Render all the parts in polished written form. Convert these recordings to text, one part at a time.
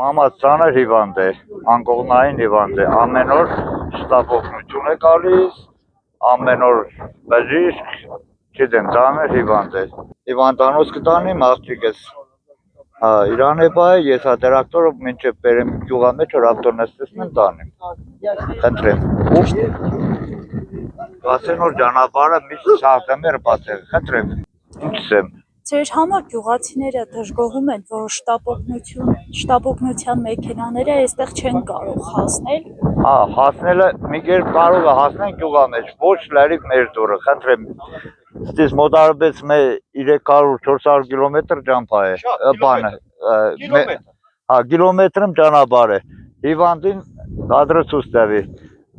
Մամաս ծանր հիվանդ է, անկողնային հիվանդ է, ամեն օր շտապ օգնություն է գալիս, ամեն օր բժիշկ, չգիտեմ, ծանր հիվանդ է։ Հիվանդանոց կտանիմ աղջիկս իրան է բայ, ես հատերակտորը մինչև բերեմ գյուղա մեջ որ ավտոնեստեսն տանիմ, խնդրեմ։ Ասեն որ ճանապարհը միշտ շահտամեր բացել, խնդրեմ, ինչս եմ։ Ձեր համար գյուղացիները դժգոհում են, որ շտապ օգնության մեքենաները այստեղ չեն կարող հասնել։ Հասնելը մի կերպ կարող է հասնել գյուղա մեջ, ոչ լրիվ մեր դուրը, խնդրեմ։ Ստիս մոտարապես 300-400 կիլոմետր ճամփա է, բանը, կիլոմետրում ճանապարհ է, հիվանդին կադրը ցույց տվի,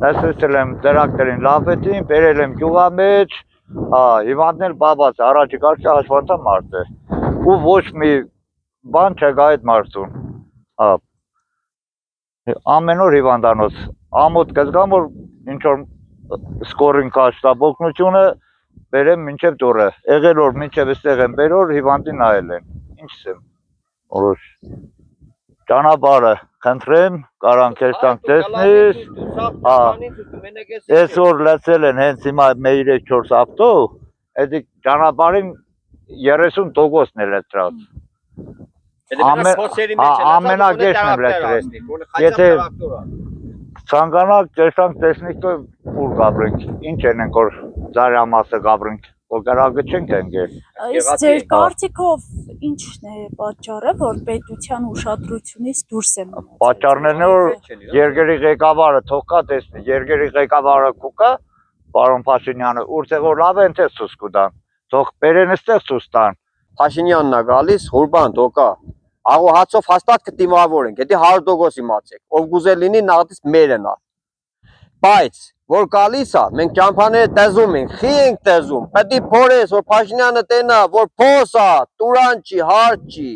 նստեցել եմ տրակտորին լապետին, բերել եմ գյուղա մեջ, հիվանդն էլ բաբաց առաջի կարգի հաշվանցա մարդ է, ու ոչ մի բան չկա այդ մարդուն, ամեն օր հիվանդանոց, ամոթ կզգամ, որ ինչ-որ սկորին կա շտապ օգնությունը, բերեմ մինչև դուրը, եղել որ մինչև այստեղ եմ բերոր, հիվանդին նայել են, ինչս եմ, որոշ, ճանապարհը, խնդրեմ, կարան քեզ տանք տեսնես, այսօր լցել են հենց հիմա 3-4 ավտո, այդ ճանապարհին 30%-ն է լցրած, ամենակեշն եմ լցրել, եթե ցանկանակ տեսանք տեսնենք ուր գաբրենք, ինչ ենք որ ծարամասը գաբրենք, որ գրագը չենք ընկել։ Իսկ ձեր կարծիքով ինչն է պատճառը, որ պետության ուշադրությունից դուրս է մնում։ Պատճառներն է որ երկրի ղեկավարը թող կա տեսնի, երկրի ղեկավարը կուկա, պարոն Փաշինյանը, ուրցեղ որ լավ են թե ցույց կտան, թող բերեն այստեղ ցույց տան։ Փաշինյանն է գալիս, հուրբան թոկա։ Աղո հացով հաստատ կդիմավորենք, եթե 100% իմացեք, ով գուզե լինի նահատից մերն է։ Բայց որ գալիս է, մենք ճամփաները տեզում ենք, խի ենք տեզում, պետք է փորես, որ Փաշինյանը տենա, որ փոս է, տուրան չի, հարց չի։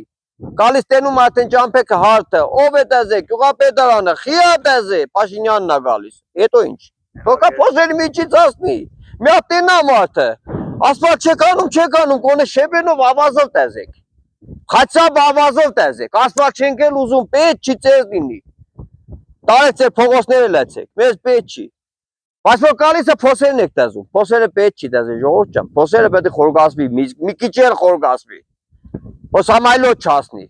Գալիս տենում արդեն ճամփեքը հարթը, ով է տեզե, գյուղապետարանը, խի է տեզե, Փաշինյանն է գալիս։ Հետո ինչ։ Թոկա փոսերի միջից ասնի։ Մի հատ տենա մարդը։ Ասфальտ չեկանում, կոնե շեբենով ավազով տեզեք։ Խաչապ ավազով տեզեք, ասфальտ չենք էլ ուզում, պետք չի ծեր լինի։ Տարեք ձեր փողոցները լացեք, մեզ պետք չի։ Բայց որ գալիս է փոսերն եք տեզում, փոսերը պետք չի տեզի, ժողովուրդ ջան, փոսերը պետք է խորգասվի, մի քիչ էլ խորգասվի։ Որ սամայլոտ չասնի։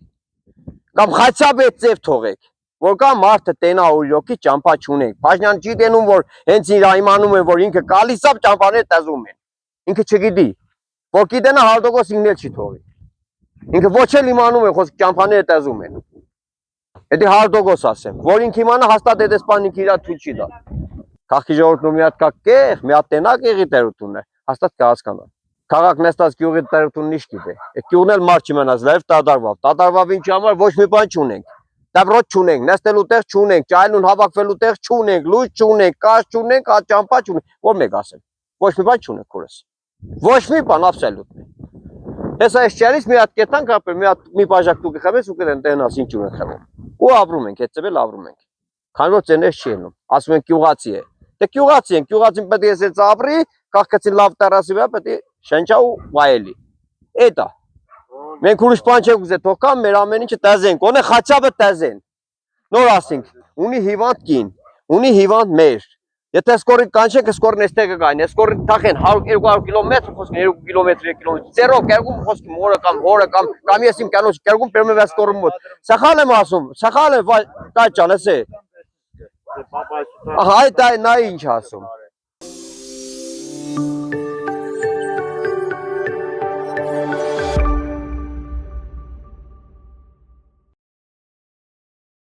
Կամ խաչապ այդ ձև թողեք, որ կա մարդը տենա օրիոքի ճամփա չունենք։ Փաշինյանը չի տենում, որ հենց իր իմանում են, որ ինքը գալիս է ճամփաները տեզում են։ Ինքը չգիտի, որ գիտենա 100% ինքն էլ չի թողի։ Ինքը ոչ էլ իմանում է, որ ճամփաները տեզում են։ Եթե 100% ասեմ, որ ինքը իմանա հաստատ այդ սպան ինքը իր թույլ չի տա։ Քաղաքի ժողովուրդը մի հատ կա կեղ, մի հատ տենակ եղի տերությունն է, հաստատ կհասկանա։ Քաղաք նստած գյուղի տերությունն ինչ գիտե։ Այդ գյուղն էլ մարդ չիմանաց, լավ տադարվավ։ Տադարվավ ինչի համար ոչ մի բան չունենք։ Դաբրոտ չունենք, նստելու տեղ չունենք, ճայլուն հավաքվելու տեղ չունենք, լույս չունենք, կաշ չունենք, ճամփա չունենք։ Որ մեկ ասեմ։ Ոչ մի բան չունենք քորս։ Ոչ մի բան абսոլютно։ Հեսա այս ճարից մի հատ կետանք ապեր, մի հատ մի բաժակ դուք խմես ու կդեն տենաս ինչ ունեն խմում։ Ու ապրում ենք, այդ ծվել ապրում ենք։ Քանի որ ծենես չի ելնում, ասում են գյուղացի է։ Դե գյուղացի են, գյուղացին պետք է ես ապրի, քաղաքացին լավ տարասի վրա պետք է շնչա ու վայելի։ Էդ է։ Մենք ուրիշ բան չենք ուզել, թող կան մեր ամեն ինչը տեզենք, կոնե խաչապը տեզեն։ Նոր ասենք, ունի հիվանդ կին, ունի հիվանդ մեր։ Եթե սկորին կանչենք, սկորին այստեղ կգային, սկորին թախեն 100-200 կիլոմետր, խոսքին 2 կիլոմետր, 3 կիլոմետր, ծերով կերգում խոսքի մորը կամ ես իմ կանոջ կերգում պերում է սկորին մոտ։ Սխալ եմ ասում, սխալ եմ, կայ ճան, էսե։ Հայ նա ինչ ասում։